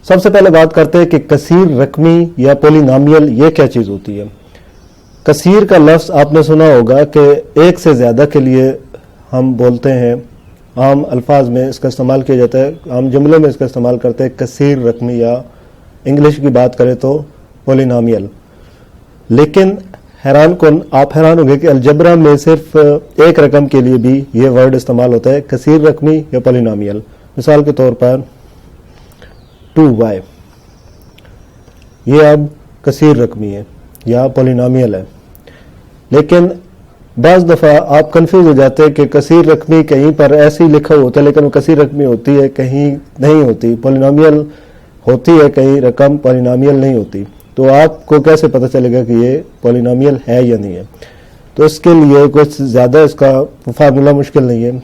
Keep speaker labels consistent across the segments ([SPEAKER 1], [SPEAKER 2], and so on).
[SPEAKER 1] सबसे पहले बात करते हैं कि कसीर रकमी या पोलिनोमियल ये क्या चीज़ होती है। कसीर का लफ्ज़ आपने सुना होगा कि एक से ज़्यादा के लिए हम बोलते हैं, आम अल्फाज में इसका इस्तेमाल किया जाता है, आम जुमलों में इसका इस्तेमाल करते हैं कसीर रकमी, या इंग्लिश की बात करें तो पोलिनोमियल। लेकिन आप हैरान होंगे कि अलजबरा में सिर्फ एक रकम के लिए भी ये वर्ड इस्तेमाल होता है, कसीर रकमी या पोलिनोमियल। मिसाल के तौर पर 2y, ये अब कसीर रकमी है या पोलिनोमियल है। लेकिन बाज़ दफ़ा आप कंफ्यूज हो जाते हैं कि कसीर रकमी कहीं पर ऐसे ही लिखा होता है लेकिन वो कसीर रकमी होती है, कहीं नहीं होती, पोलिनोमियल होती है, कहीं रकम पोलिनोमियल नहीं होती। तो आपको कैसे पता चलेगा कि ये पोलिनोमियल है या नहीं है? तो इसके लिए कुछ ज़्यादा इसका फार्मूला मुश्किल नहीं है।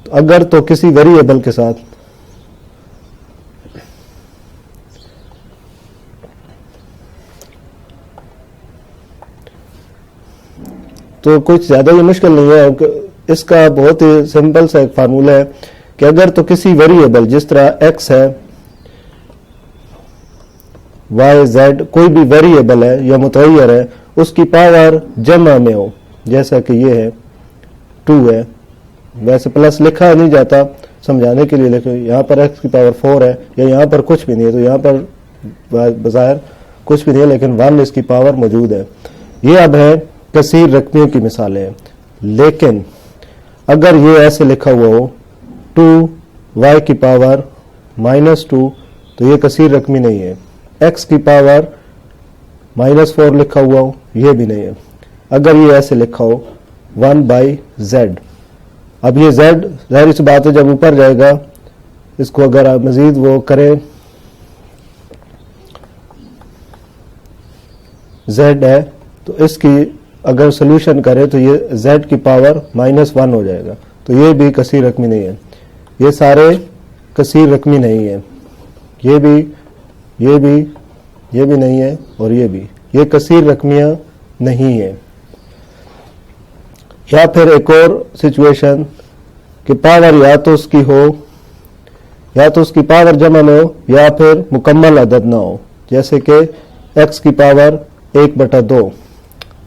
[SPEAKER 1] तो अगर तो किसी वेरिएबल के साथ तो कुछ ज़्यादा ये मुश्किल नहीं है। इसका बहुत ही सिंपल सा एक फार्मूला है कि अगर तो किसी वेरिएबल जिस तरह x है, y, z, कोई भी वेरिएबल है या मुतग़य्यर है, उसकी पावर जमा में हो, जैसा कि ये है 2 है, वैसे प्लस लिखा नहीं जाता समझाने के लिए, लेकिन यहाँ पर x की पावर 4 है या यहाँ पर कुछ भी नहीं है, तो यहाँ पर बज़ाहिर कुछ भी नहीं है लेकिन 1 इसकी पावर मौजूद है। ये अब है कसीर रकमियों की मिसालें। लेकिन अगर ये ऐसे लिखा हुआ हो 2y की पावर -2, तो ये कसीर रकमी नहीं है। x की पावर -4 लिखा हुआ हो, ये भी नहीं है। अगर ये ऐसे लिखा हो 1/z, अब ये z जाहिर सी बात है जब ऊपर जाएगा, इसको अगर आप मजीद वो करें, z है तो इसकी अगर सोल्यूशन करें तो ये z की पावर -1 हो जाएगा, तो ये भी कसीर रकमी नहीं है। ये सारे कसीर रकमी नहीं है, ये भी, ये भी, ये भी नहीं है और ये भी, ये कसीर रकमियां नहीं है। या फिर एक और सिचुएशन कि पावर या तो उसकी हो, या तो उसकी पावर जमा में हो या फिर मुकम्मल अदद ना हो, जैसे कि x की पावर 1/2,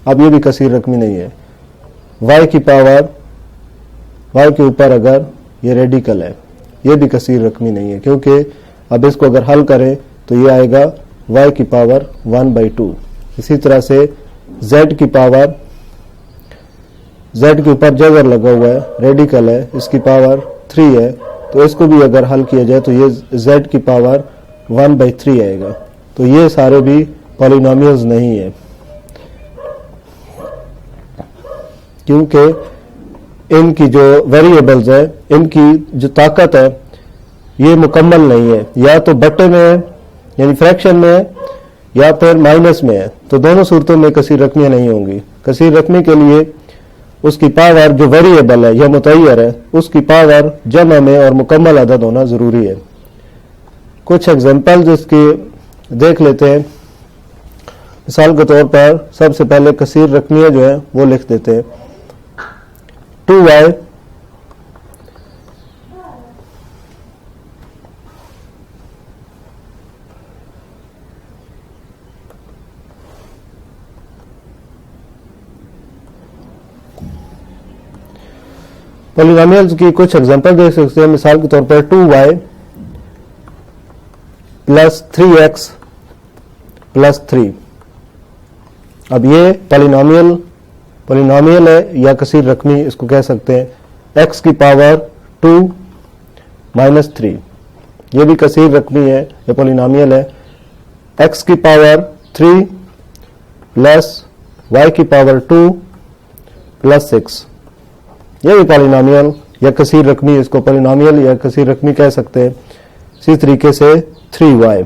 [SPEAKER 1] अब ये भी कसीर रकमी नहीं है। y की पावर, y के ऊपर अगर ये रेडिकल है, ये भी कसीर रकमी नहीं है, क्योंकि अब इसको अगर हल करें तो ये आएगा y की पावर 1/2। इसी तरह से z की पावर, z के ऊपर जबर लगा हुआ है, रेडिकल है, इसकी पावर 3 है, तो इसको भी अगर हल किया जाए तो ये z की पावर 1/3 आएगा। तो ये सारे भी पॉलिनोमियल्स नहीं है, क्योंकि इनकी जो वेरिएबल्स है, इनकी जो ताकत है, ये मुकम्मल नहीं है, या तो बटे में है यानी फ्रैक्शन में है या फिर माइनस में है। तो दोनों सूरतों में कसीर रकमियां नहीं होंगी। कसीर रकमी के लिए उसकी पावर जो वेरिएबल है या मुतग़य्यर है, उसकी पावर जमा में और मुकम्मल अदद होना ज़रूरी है। कुछ एग्जांपल्स इसके देख लेते हैं। मिसाल के तौर पर सबसे पहले कसीर रकमियां जो है वो लिख देते हैं। 2y पॉलिनोमियल्स की कुछ एग्जांपल देख सकते हैं। मिसाल के तौर पर 2y + 3x + 3। अब ये पॉलिनोमियल है या कसीर रकमी इसको कह सकते हैं। x की पावर 2 - 3, ये भी कसीर रकमी है या पॉलिनोमियल है। x की पावर 3 + y की पावर 2 + 6, ये भी पॉलिनोमियल या कसीर रकमी, इसको पॉलिनोमियल या कसीर रकमी कह सकते हैं। इसी तरीके से 3y,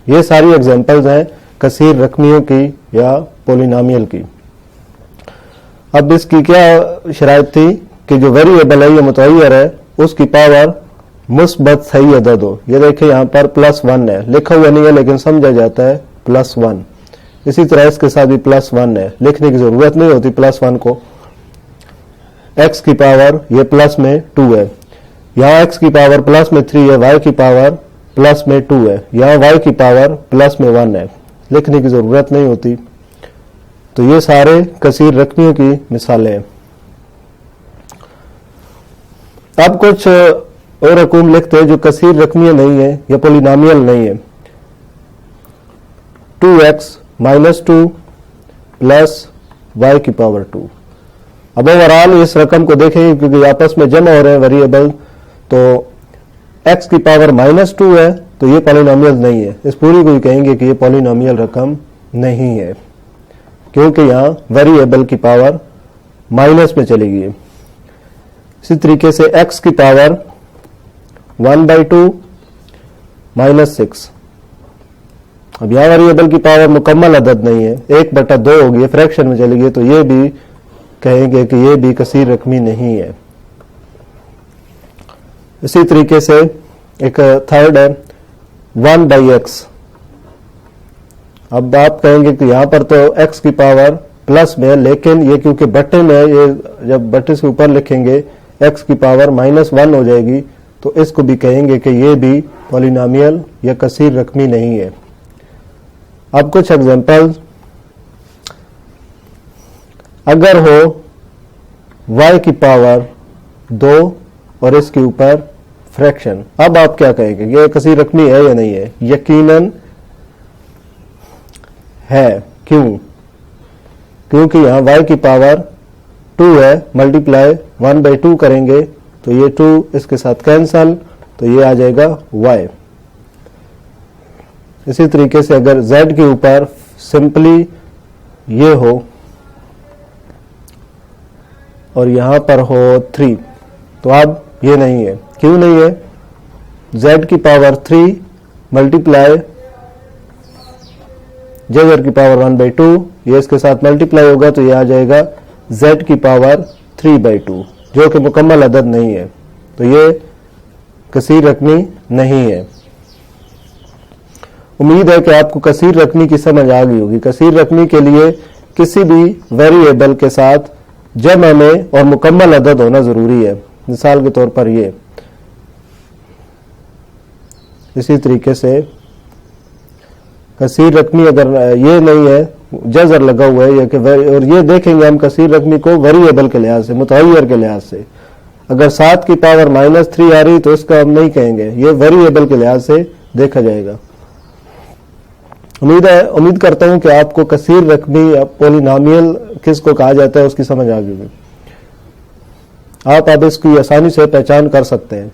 [SPEAKER 1] ये सारी एग्जांपल्स हैं कसीर रकमियों की या पॉलिनोमियल की। अब इसकी क्या शराइत थी कि जो वेरिएबल है या मुतग़य्यर है, उसकी पावर मुस्बत सही अदद हो। ये देखिए यहाँ पर +1 है, लिखा हुआ नहीं है लेकिन समझा जाता है +1। इसी तरह इसके साथ भी +1 है, लिखने की जरूरत नहीं होती +1 को। x की पावर ये प्लस में 2 है, यहाँ x की पावर प्लस में 3 है, y की पावर प्लस में 2 है, यहाँ y की पावर प्लस में 1 है, लिखने की जरूरत नहीं होती। तो ये सारे कसीर रकमियों की मिसालें हैं। अब कुछ और रकूम लिखते हैं जो कसीर रकमियां नहीं है या पोलिनोमियल नहीं है। 2x माइनस 2 प्लस y की पावर 2। अब ओवरऑल इस रकम को देखेंगे क्योंकि आपस में जमा हो रहे हैं वेरिएबल, तो x की पावर माइनस 2 है तो ये पॉलिनोमियल नहीं है। इस पूरी को ही कहेंगे कि ये पॉलिनोमियल रकम नहीं है क्योंकि यहाँ वेरिएबल की पावर माइनस में चली गई। इसी तरीके से x की पावर 1/2 माइनस 6। अब यहाँ वेरिएबल की पावर मुकम्मल अदद नहीं है, 1/2 होगी, फ्रैक्शन में चली गई, तो ये भी कहेंगे कि ये भी कसीर रकमी नहीं है। इसी तरीके से एक थर्ड है 1/x। अब आप कहेंगे कि यहां पर तो x की पावर प्लस में है, लेकिन ये क्योंकि बट्टे में है, ये जब बट्टे से ऊपर लिखेंगे x की पावर -1 हो जाएगी, तो इसको भी कहेंगे कि ये भी पॉलिनोमियल या कसीर रकमी नहीं है। अब कुछ एग्जांपल, अगर हो y की पावर 2 और इसके ऊपर फ्रैक्शन, अब आप क्या कहेंगे, ये कसीर रकमी है या नहीं है? यकीनन है। क्यों? क्योंकि यहां y की पावर 2 है, मल्टीप्लाई 1/2 करेंगे तो ये 2 इसके साथ कैंसल, तो ये आ जाएगा y। इसी तरीके से अगर z के ऊपर सिंपली ये हो और यहां पर हो 3, तो अब ये नहीं है। क्यों नहीं है? z की पावर 3 मल्टीप्लाई z की पावर 1/2, ये इसके साथ मल्टीप्लाई होगा तो ये आ जाएगा z की पावर 3/2, जो कि मुकम्मल अदद नहीं है, तो ये कसीर रकमी नहीं है। उम्मीद है कि आपको कसीर रकमी की समझ आ गई होगी। कसीर रकमी के लिए किसी भी वेरिएबल के साथ जमा में और मुकम्मल अदद होना जरूरी है। मिसाल के तौर पर ये, इसी तरीके से कसीर रकमी अगर ये नहीं है, जजर लगा हुआ है, और ये देखेंगे हम कसीर रकमी को वेरिएबल के लिहाज से, मुतगय्यर के लिहाज से। अगर 7 की पावर -3 आ रही तो इसका हम नहीं कहेंगे, ये वेरिएबल के लिहाज से देखा जाएगा। उम्मीद करता हूं कि आपको कसीर रकमी या पॉलिनोमियल किसको कहा जाता है उसकी समझ आ गई। आप अब इसकी आसानी से पहचान कर सकते हैं।